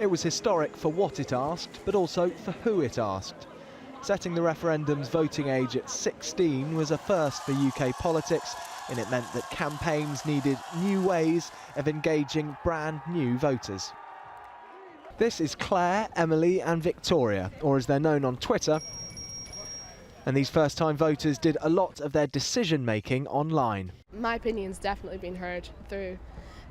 It was historic for what it asked, but also for who it asked. Setting the referendum's voting age at 16 was a first for UK politics, and it meant that campaigns needed new ways of engaging brand new voters. This is Claire, Emily and Victoria, or as they're known on Twitter. And these first-time voters did a lot of their decision-making online. My opinion's definitely been heard through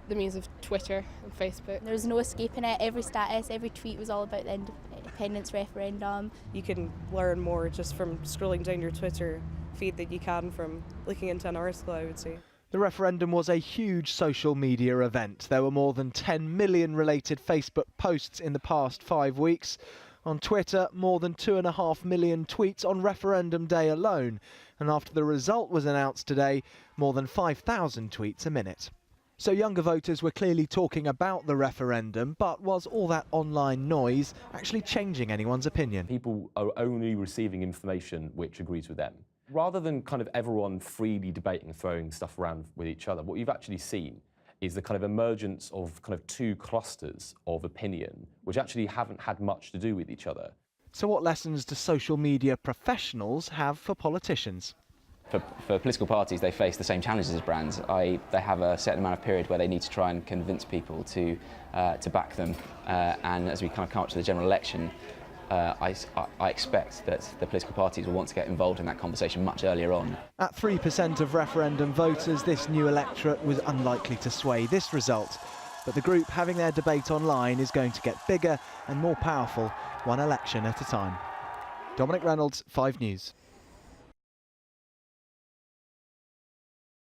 the means of Twitter and Facebook. There was no escaping it. Every status, every tweet was all about the independence referendum. You can learn more just from scrolling down your Twitter feed than you can from looking into an article, I would say. The referendum was a huge social media event. There were more than 10 million related Facebook posts in the past 5 weeks. On Twitter, more than 2.5 million tweets on referendum day alone. And after the result was announced today, more than 5,000 tweets a minute. So younger voters were clearly talking about the referendum, but was all that online noise actually changing anyone's opinion? People are only receiving information which agrees with them. Rather than kind of everyone freely debating and throwing stuff around with each other, what you've actually seen is the kind of emergence of kind of two clusters of opinion, which actually haven't had much to do with each other. So what lessons do social media professionals have for politicians? For political parties, they face the same challenges as brands. They have a certain amount of period where they need to try and convince people to back them. And as we kind of come up to the general election, I expect that the political parties will want to get involved in that conversation much earlier on. At 3% of referendum voters, this new electorate was unlikely to sway this result. But the group having their debate online is going to get bigger and more powerful, one election at a time. Dominic Reynolds, 5 News.